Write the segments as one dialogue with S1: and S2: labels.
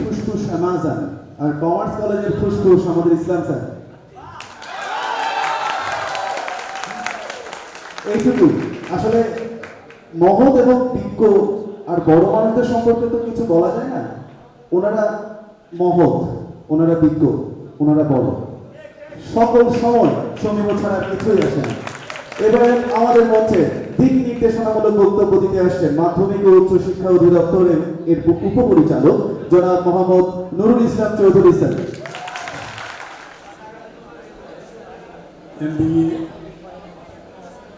S1: ফুসফুস আমাজন, আর কমার্স কলেজের ফুসফুস আমাদের ইসলাম স্যার। এইটুকু আসলে মহৎ এবং বিজ্ঞ আর বড় মানুষদের সম্পর্কে তো কিছু বলা যায় না। ওনারা মহৎ, ওনারা বিজ্ঞ, ওনারা বড়, সকল সময় সমীহ ছাড়া আর কিছুই আসে না। এবারে আমাদের মঞ্চে দিক নির্দেশনামূলক বক্তব্য দিতে আসছেন মাধ্যমিক ও উচ্চ শিক্ষা অধিদপ্তরের উপপরিচালক জনাব মোহাম্মদ নুরুল ইসলাম চৌধুরী স্যার।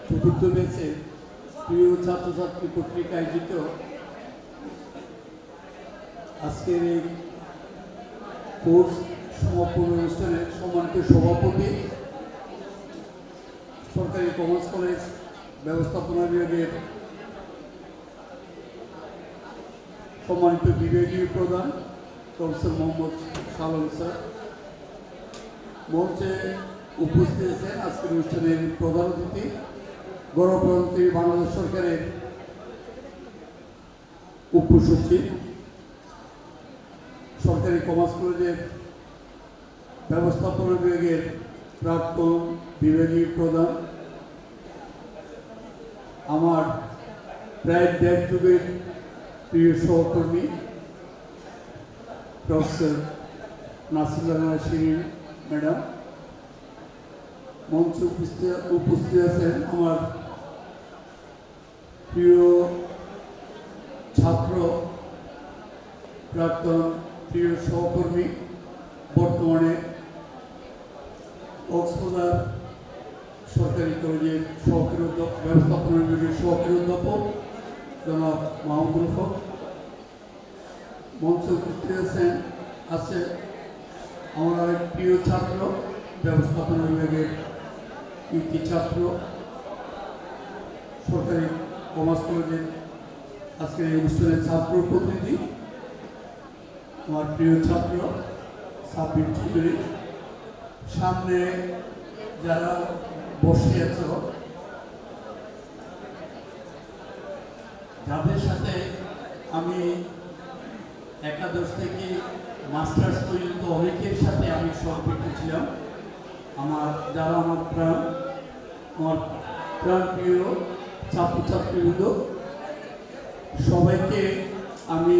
S2: চতুর্থ ব্যাচের প্রিয় ছাত্রছাত্রী কর্তৃক আয়োজিত আজকের এই কোর্স সমাপন অনুষ্ঠানের সম্মানিত সভাপতি, সরকারি কমার্স কলেজ ব্যবস্থাপনা বিভাগের সম্মানিত বিভাগীয় প্রধান প্রফেসর মোহাম্মদ সালম স্যার, মঞ্চে উপস্থিত আছেন আজকের অনুষ্ঠানের প্রধান অতিথি গণপ্রজাতন্ত্রী বাংলাদেশ সরকারের উপসচিব, সরকারি কমার্স কলেজের ব্যবস্থাপনা বিভাগের প্রাক্তন বিভাগীয় প্রধান, আমার প্রায় ১.৫ যুগের প্রিয় সহকর্মী প্রফেসর নাসিরুল্লাহ শিরিন ম্যাডাম, মঞ্চে উপস্থিত আছেন আমার প্রিয় ছাত্র, প্রাক্তন প্রিয় সহকর্মী, বর্তমানে কক্সবাজার সরকারি কলেজের সহকারী অধ্যাপক, ব্যবস্থাপনা বিভাগের সহকারী অধ্যাপক জনাব মাহমুদুল হক। মঞ্চে উপস্থিত আছে আমার আরেক প্রিয় ছাত্র, ব্যবস্থাপনা বিভাগের কৃতি ছাত্র, সরকারি কমার্স কলেজের আজকের এই অনুষ্ঠানের ছাত্র প্রতিনিধি, আমার প্রিয় ছাত্র সাব্বির চৌধুরী। সামনে যারা বসে আছে, যাদের সাথে আমি একাদশ থেকে মাস্টার্স পর্যন্ত অনেকের সাথে আমি সম্পৃক্ত ছিলাম, যারা আমার প্রাণ প্রিয় ছাত্রছাত্রীবৃন্দ, সবাইকে আমি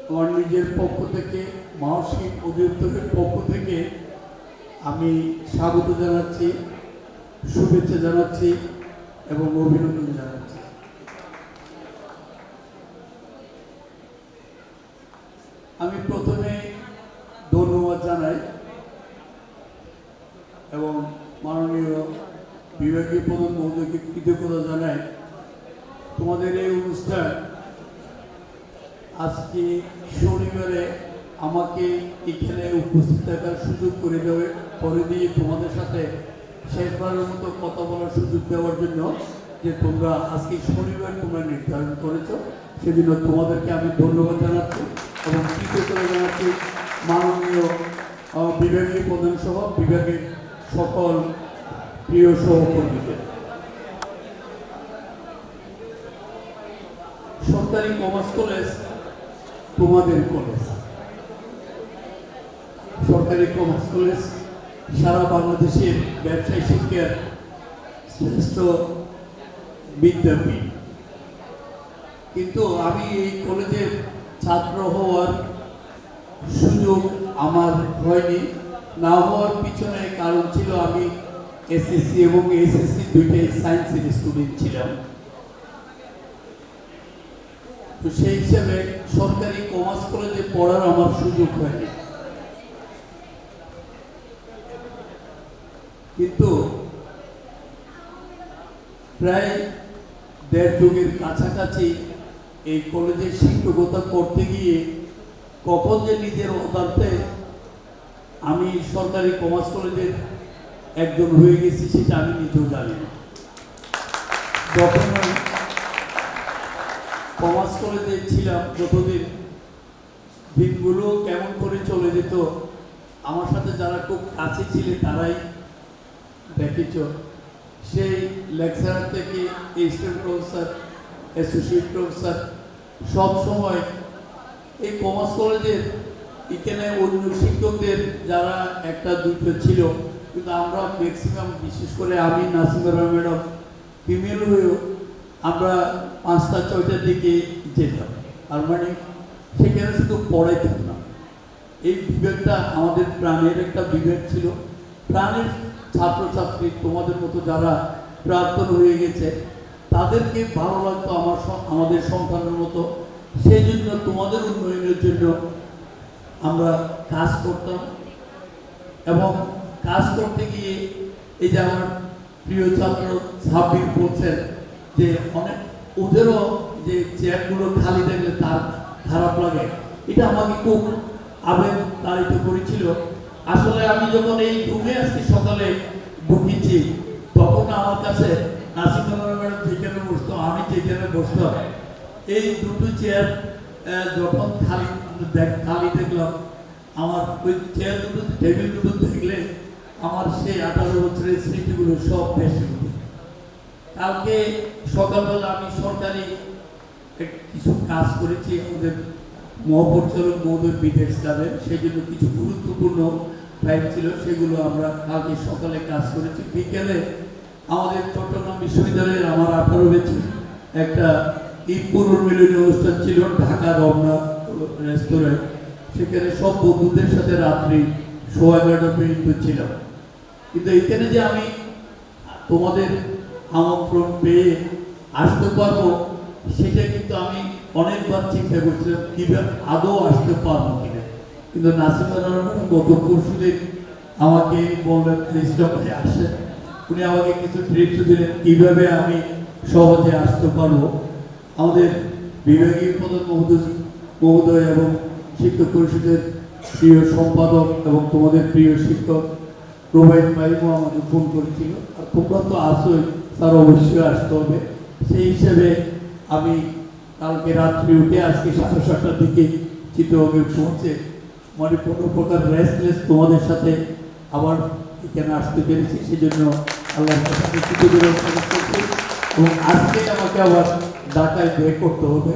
S2: আমার নিজের পক্ষ থেকে, মহর্ষি অধিদপ্তরের পক্ষ থেকে আমি স্বাগত জানাচ্ছি, শুভেচ্ছা জানাচ্ছি এবং অভিনন্দন জানাচ্ছি। আমি প্রথমে ধন্যবাদ জানাই এবং মাননীয় বিভাগীয় প্রধান মহোদয়কে কৃতজ্ঞতা জানাই। তোমাদের এই অনুষ্ঠান আজকে শনিবারে আমাকে এখানে উপস্থিত থাকার সুযোগ করে দিয়ে তোমাদের সাথে শেষবারের মতো কথা বলার সুযোগ দেওয়ার জন্য, যে তোমরা আজকে শনিবার তোমরা নির্ধারণ করেছো, সেজন্য তোমাদেরকে আমি ধন্যবাদ জানাচ্ছি এবং কৃতজ্ঞতা জানাচ্ছি মাননীয় বিভাগীয় প্রধান সহ বিভাগের সকল প্রিয় সহকর্মীদের। সরকারি কমার্স কলেজ তোমাদের কলেজ। সরকারি কমার্স কলেজ সারা বাংলাদেশের ব্যবসায় শিক্ষার শ্রেষ্ঠ বিদ্যাপীঠ, কিন্তু আমি এই কলেজের ছাত্র হওয়ার সুযোগ আমার হয়নি। না হওয়ার পিছনে কারণ ছিল আমি এসএসসি এবং এসএসসি দুইটাই সায়েন্সের স্টুডেন্ট ছিলাম। তো সেই হিসাবে সরকারি কমার্স কলেজে পড়ার আমার সুযোগ হয়নি, কিন্তু প্রায় ১.৫ যুগের কাছাকাছি এই কলেজে শিক্ষকতা করতে গিয়ে কখন যে নিজের অজান্তে আমি সরকারি কমার্স কলেজের একজন হয়ে গেছি সেটা আমি নিজেও জানি না। যখন কমার্স কলেজে ছিলাম, যতদিন দিনগুলো কেমন করে চলে যেত, আমার সাথে যারা খুব কাছে ছিলেন তারাই দেখেছ। সেই লেকচারার থেকে অ্যাসিস্ট্যান্ট প্রফেসর, অ্যাসোসিয়েট প্রফেসর, সব সময় এই কমার্স কলেজের এখানে অন্য শিক্ষকদের যারা একটা দুটো ছিল, কিন্তু আমরা ম্যাক্সিমাম, বিশেষ করে আমি নাসিমা ম্যাডাম ফিমেল হয়েও আমরা 5টা 6টার দিকে যেতাম। আর মানে সেখানে শুধু পড়াইতাম না, এই বিবেকটা আমাদের প্রাণের একটা বিবেক ছিল। প্রাণের ছাত্রছাত্রী তোমাদের মতো যারা প্রাক্তন হয়ে গেছে তাদেরকে ভালো লাগতো আমাদের সন্তানের মতো। সেই জন্য তোমাদের উন্নয়নের জন্য আমরা কাজ করতাম। এবং কাজ করতে গিয়ে এই যে আমার প্রিয় ছাত্র সাব্বির বলছেন যে অনেক ওদেরও যে চেয়ারগুলো খালি দেখলে তার খারাপ লাগে, এটা আমাকে খুব আবেগ তাড়িত করেছিল। আসলে আমি যখন এই রুমে আজকে সকালে ঢুকেছি তখন আমার কাছে নাসিমা ম্যাডাম যেখানে বসতো, আমি যেখানে বসতাম, এই দুটো চেয়ার যখন খালি দেখলাম, আমার ওই চেয়ার দুটো টেবিল দুটো দেখলে আমার সেই 18 বছরের স্মৃতিগুলো সব ভেসে উঠে। কালকে সকালবেলা আমি সরকারি কিছু কাজ করেছি আমাদের মহাপরিচালক মহোদয় বিদেশ যাবেন, সেই জন্য কিছু গুরুত্বপূর্ণ ফাইল ছিল, সেগুলো আমরা কালকে সকালে কাজ করেছি। বিকেলে আমাদের চট্টগ্রাম বিশ্ববিদ্যালয়ের আমার 18 বেচে একটা ঈদ পুনর্মিলনী অনুষ্ঠান ছিল ঢাকা রমনা রেস্তোরাঁয়। সেখানে সব বন্ধুদের সাথে রাত্রি 11:30 পর্যন্ত ছিলাম। কিন্তু এখানে যে আমি তোমাদের আমন্ত্রণ পেয়ে আসতে পারবো সেটা কিন্তু আমি অনেকবার চিন্তা করছিলাম কিভাবে আদৌ আসতে পারবো কিনা। কিন্তু নাসিমা ম্যাডাম গত পরশুদিন আমাকে বললেন ইসলাম ভাই আসেন, উনি আমাকে কিছু ট্রিপস দিলেন কিভাবে আমি সহজে আসতে পারবো। আমাদের বিভাগীয় প্রধান মহোদয় এবং শিক্ষক পরিষদের প্রিয় সম্পাদক এবং তোমাদের প্রিয় শিক্ষক রোবাইন ভাইও আমাকে ফোন করেছিল, আর তোমরা তো আসোই, তার অবশ্যই আসতে হবে। সেই হিসেবে আমি কালকে রাত্রি উঠে আজকে 7:30টার দিকে চিত্রভাগে পৌঁছে মানে কোনো প্রকার রেস্টলেস তোমাদের সাথে আবার এখানে আসতে পেরেছি, সেই জন্য আল্লাহর কাছে কৃতজ্ঞতা প্রকাশ করছি। এবং আজকে আমাকে আবার ঢাকায় বের করতে হবে,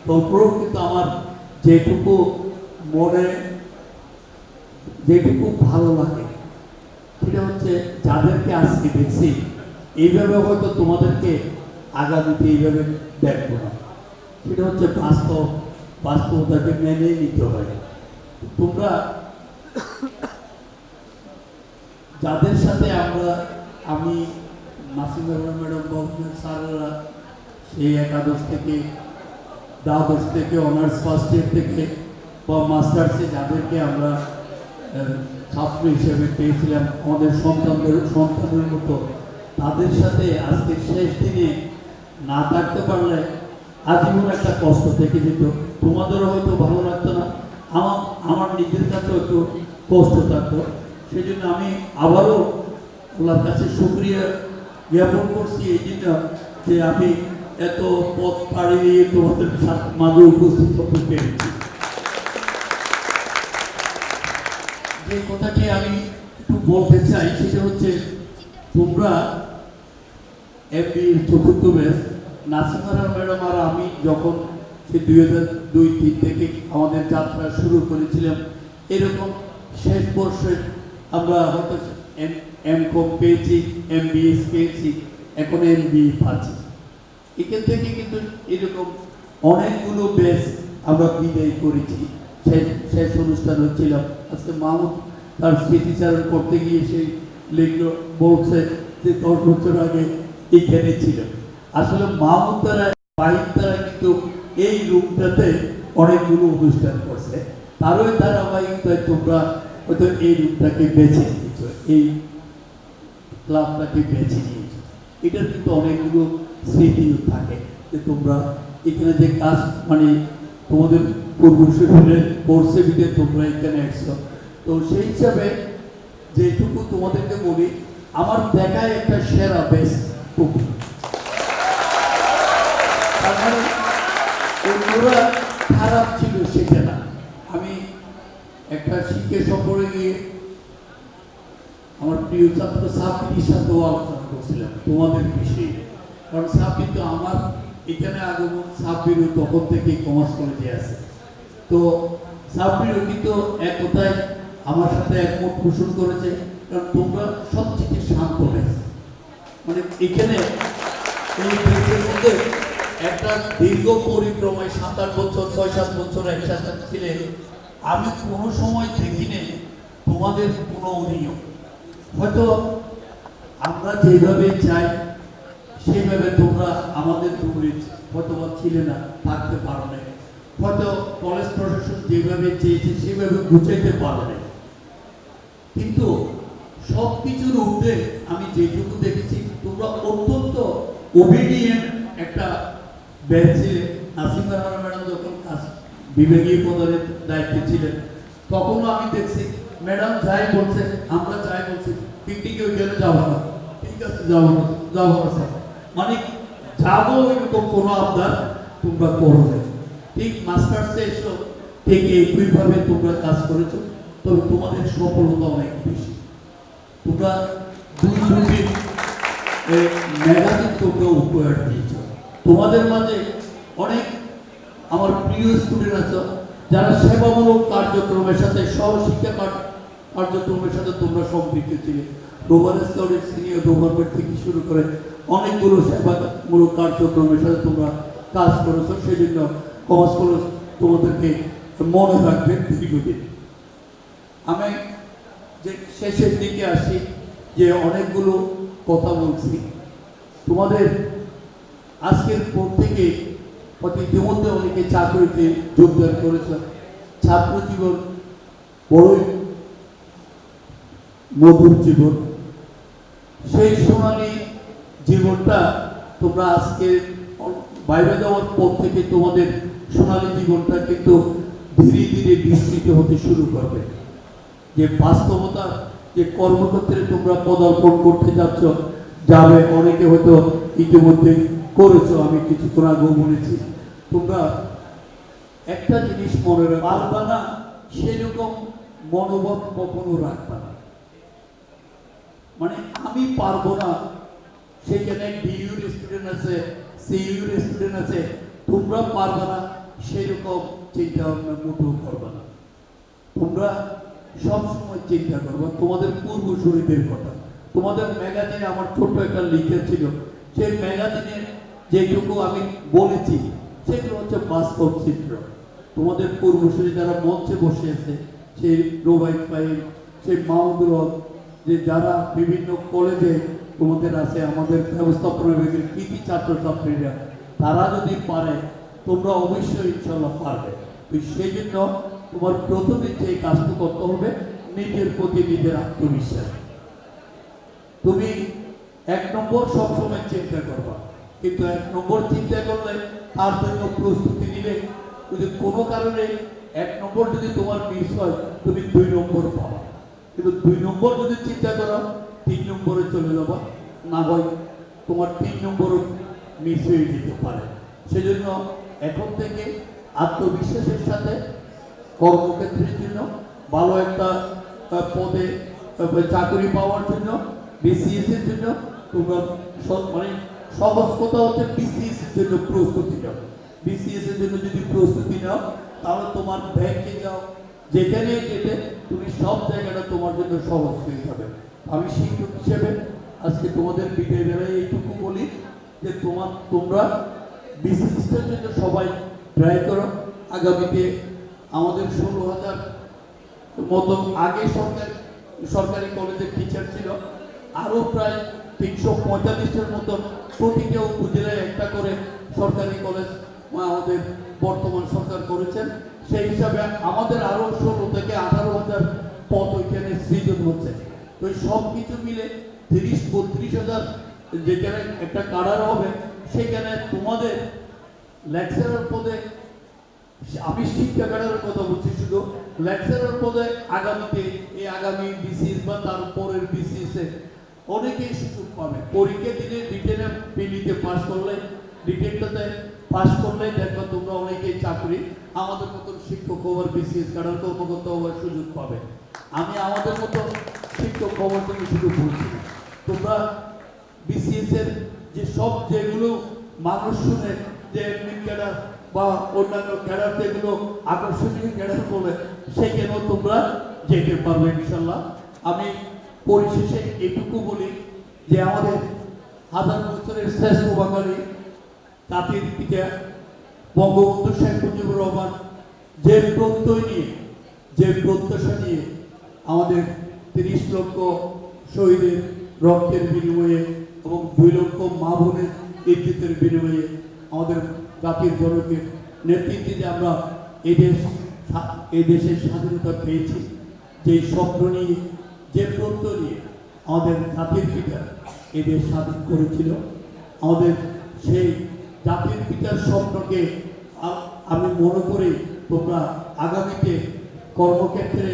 S2: তারপরেও কিন্তু আমার যেটুকু মনে যেটুকু ভালো লাগে সেটা হচ্ছে যাদেরকে আজকে দেখছি এইভাবে হয়তো তোমাদেরকে আগামীতে এইভাবে দেখবো না, সেটা হচ্ছে বাস্তবতাকে মেনে নিতে হয়। তোমরা যাদের সাথে আমি নাসিমা ম্যাডাম বাবুদের স্যাররা সেই একাদশ থেকে দ্বাদশ থেকে অনার্স ফার্স্ট ইয়ার থেকে বা মাস্টার্সে যাদেরকে আমরা ছাত্র হিসেবে পেয়েছিলাম আমাদের সন্তানের মতো, তাদের সাথে আজকে শেষ দিনে না থাকতে পারলে আজীবন একটা কষ্ট থেকে যেত। তোমাদেরও হয়তো ভালো লাগতো না, আমার নিজের কাছেও একটু কষ্ট থাকতো। সেই জন্য আমি আবারও আল্লাহর কাছে শুকরিয়া জ্ঞাপন করছি এই জন্য যে আমি এত পথ পাড়ি দিয়ে তোমাদের মাঝে উপস্থিত হতে পেরেছি। যে কথাটি আমি একটু বলতে চাই সেটা হচ্ছে তোমরা এমবিএর চতুর্থ ব্যাচ নাসিমা ম্যাডাম আর আমি যখন সে 2002-03 থেকে আমাদের যাত্রা শুরু করেছিলাম, এরকম শেষ বর্ষে আমরা হয়তো এমকম পেয়েছি, এমবিএস পেয়েছি, এখন এমবিএ পাচ্ছি। এখান থেকে কিন্তু এরকম অনেকগুলো ব্যাচ আমরা বিদায় করেছি। শেষ অনুষ্ঠান হচ্ছিলাম আজকে মাহমুদ তার স্মৃতিচারণ করতে গিয়ে সেই লিখল বলছে যে 10 বছর আগে এখানে ছিল। আসলে মাহমুদ তারা বাহির তারা কিন্তু এই রূপটাতে অনেকগুলো অনুষ্ঠান করছে, তারই ধারাবাহিকতায় তোমরা হয়তো এই রূপটাকে বেছে নিয়েছো, এই ক্লাবটাকে বেছে নিয়েছো। এটার কিন্তু অনেকগুলো স্মৃতিও থাকে যে তোমরা এখানে যে কাজ মানে তোমাদের পূর্বপুরুষের করছে বিধে তোমরা এখানে এসছো। তো সেই হিসাবে যেটুকু তোমাদেরকে বলি, আমার দেখায় একটা সেরা বেশ অন্যরা খারাপ ছিল সেটা না। আমি একটা শিক্ষা সফরে গিয়ে আমার প্রিয় ছাত্র সাব্বির সাথেও আলোচনা করছিলাম তোমাদের বিষয়ে, কারণ সাব্বির তো আমার এখানে আগমন, সাব্বিরও তখন থেকে কমার্স কলেজে আছে। তো সাবরিও কিন্তু এক কথায় আমার সাথে একমত পোষণ করেছে, কারণ তোমরা সবথেকে শান্ত হয়েছে। মানে এখানে এই দেশের মধ্যে একটা দীর্ঘ পরিক্রমায় 7-8 বছর 6-7 বছর একসাথে ছিলেন, আমি কোনো সময় দেখিনি তোমাদের কোনো অনিয়ম। হয়তো আমরা যেভাবে চাই সেইভাবে তোমরা আমাদের দূরে হয়তো ছিলে না, থাকতে পারো না, হয়তো কলেজ প্রশাসন যেভাবে চেয়েছে সেভাবে গুছাইতে পারো না। কিন্তু সব কিছুর ঊর্ধ্বে আমি যেটুকু দেখেছি তোমরা অত্যন্ত ওবিডিয়েন্ট একটা ব্যাচ ছিলে। নাসিমা রানা ম্যাডাম যখন বিভাগীয় পদের দায়িত্বে ছিলেন তখনও আমি দেখছি ম্যাডাম যাই বলছে, আমরা যাই বলছি পিকনিকে ওই গেলে যাবো না, ঠিক আছে যাবো না, যাবো না স্যার, মানে যাবো এরকম কোনো আবদার তোমরা করো না। ঠিক মাস্টার্সে এসো ঠিক একইভাবে তোমরা কাজ করেছো, তবে তোমাদের সফলতা অনেক বেশি। তোমরা দুটি ম্যাগাজিন তোমরা উপহার দিয়েছ। তোমাদের মাঝে অনেক আমার প্রিয় স্টুডেন্ট আছে যারা সেবামূলক কার্যক্রমের সাথে সহশিক্ষা কার্যক্রমের সাথে তোমরা সম্পৃক্ত ছিলে। রোভার স্কাউটের সিনিয়র রোভার থেকে শুরু করে অনেকগুলো সেবামূলক কার্যক্রমের সাথে তোমরা কাজ করেছো, সেই জন্য কমার্স কলেজ তোমাদেরকে মনে রাখবে দীর্ঘদিন। আমি যে শেষের দিকে আসি, যে অনেকগুলো কথা বলছি তোমাদের আজকের পর থেকে ইতিমধ্যে অনেকে চাকরিতে যোগদান করেছে। ছাত্র জীবন বড়ই মধুর জীবন, সেই সোনালী জীবনটা তোমরা আজকে বাইরে যাওয়ার পর থেকে তোমাদের সোনালী জীবনটা কিন্তু ধীরে ধীরে বিস্তৃত হতে শুরু করবে। যে বাস্তবতা যে কর্মক্ষেত্রে তোমরা পদার্পণ করতে যাচ্ছ যাবে, অনেকে হয়তো ইতিমধ্যে করেছো, আমি কিছুক্ষণ আগেও বলেছি। তোমরা একটা জিনিস মনে রাখবা না, সেরকম মনোভাব কখনো রাখবা না। মানে আমি পারবো না, সেখানে ডিইউর স্টুডেন্ট আছে, সিইউর স্টুডেন্ট আছে, তোমরা পারবা না সেরকম চিন্তা ভাবনা মোটেও করবা না। তোমরা সবসময় চিন্তা করবা তোমাদের পূর্বসূরীদের কথা। তোমাদের ম্যাগাজিনে আমার ছোট্ট একটা লিখে ছিল, সেই ম্যাগাজিনের যেটুকু আমি বলেছি সেগুলো হচ্ছে বাস্তব চিত্র। তোমাদের পূর্বসূরী যারা মঞ্চে বসে আছে, সেই রোবাইত পাইল, সেই মাহমুদুল হক, যে যারা বিভিন্ন কলেজে তোমাদের আছে, আমাদের ব্যবস্থাপনা বিভাগের কৃতি ছাত্রছাত্রীরা, তারা যদি পারে তোমরা অবশ্যই ইনশাল্লাহ পারবে। তো সেই জন্য তোমার প্রথমে যে কাজটা করতে হবে নিজের প্রতি নিজের আত্মবিশ্বাস। তুমি 1 নম্বর সবসময় চিন্তা করবা, কিন্তু 1 নম্বর চিন্তা করলে তার জন্য প্রস্তুতি নিলে যদি কোনো কারণে 1 নম্বর যদি তোমার মিস হয় তুমি 2 নম্বর পাবা। কিন্তু 2 নম্বর যদি চিন্তা করো 3 নম্বরে চলে যাবা, না হয় তোমার 3 নম্বরও মিস হয়ে যেতে পারে। সেজন্য এখন থেকে আত্মবিশ্বাসের সাথে কর্মক্ষেত্রের জন্য ভালো একটা পদে চাকরি পাওয়ার জন্য, বিসিএস এর জন্য তোমরা মানে সহজ কথা হচ্ছে বিসিএস এর জন্য প্রস্তুতি নাও। বিসিএস এর জন্য যদি প্রস্তুতি নাও তাহলে তোমার ব্যাংকে যাও, যেখানে যেতে তুমি সব জায়গাটা তোমার জন্য সহজ হয়ে যাবে। আমি শিক্ষক হিসেবে আজকে তোমাদের বিদায় বেলায় এইটুকু বলি যে তোমরা বিসিএসটার জন্য সবাই ট্রাই করো। আগামীতে আমাদের 16,000 মতো আগে সরকারি কলেজের টিচার ছিল, আরও প্রায় 345টার মতো প্রতিটা উপজেলায় একটা করে সরকারি কলেজ আমাদের বর্তমান সরকার করেছেন। সেই হিসাবে আমাদের আরও 16 থেকে 18,000 পদ ওইখানে সৃজন হচ্ছে। তো সব কিছু মিলে 30-32,000 যেখানে একটা কারার হবে, সেখানে তোমাদের লেকচারার পদে, আমি শিক্ষা ক্যাডারের কথা বলছি, শুধু লেকচারার পদে আগামীতে এই আগামী বিসিএস বা তার পরের বিসিএস এ অনেকেই সুযোগ পাবে। পরীক্ষা দিলে রিটেনে পিলিতে পাস করলে, রিটেনটাতে পাস করলে দেখো তোমরা অনেকেই চাকরি আমাদের মতন শিক্ষক হওয়ার, বিসিএস ক্যাডার কর্মকর্তা হওয়ার সুযোগ পাবে। আমি আমাদের মতো শিক্ষক হওয়ার জন্য শুধু বলছি না, তোমরা বিসিএস এর যে সব যেগুলো মানুষ শুনে যে এডমিন ক্যাডার বা অন্যান্য ক্যাডার যেগুলো আকর্ষণীয় ক্যাডার বলে সেখানেও তোমরা যেতে পারবে ইনশাল্লাহ। আমি পরিশেষে এটুকু বলি যে আমাদের হাজার বছরের শ্রেষ্ঠ বাঙালি জাতির পিতা বঙ্গবন্ধু শেখ মুজিবুর রহমান যে প্রত্যয় নিয়ে, যে প্রত্যাশা নিয়ে আমাদের 30 লক্ষ শহীদের রক্তের বিনিময়ে এবং 2 লক্ষ মা বোনের ইজ্জতের বিনিময়ে আমাদের জাতির জনকের নেতৃত্বে যে আমরা এই দেশের স্বাধীনতা পেয়েছি, যেই স্বপ্ন নিয়ে, যে প্রত্যয় নিয়ে আমাদের জাতির পিতা এই দেশ স্বাধীন করেছিল, আমাদের সেই জাতির পিতার স্বপ্নকে আমি মনে করি তোমরা আগামীতে কর্মক্ষেত্রে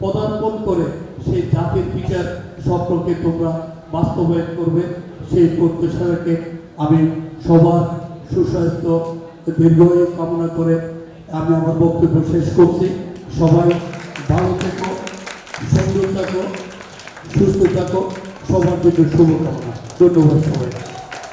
S2: পদার্পণ করে সেই জাতির পিতার স্বপ্নকে তোমরা বাস্তবায়ন করবে। সেই প্রত্যাশাকে আমি সবার সুস্বাস্থ্য দীর্ঘায়ু কামনা করে আমি আমার বক্তব্য শেষ করছি। সবাই ভালো থেকো, সুন্দর থাকো, সুস্থ থাকো, সবার জন্য শুভকামনা। ধন্যবাদ সবাই।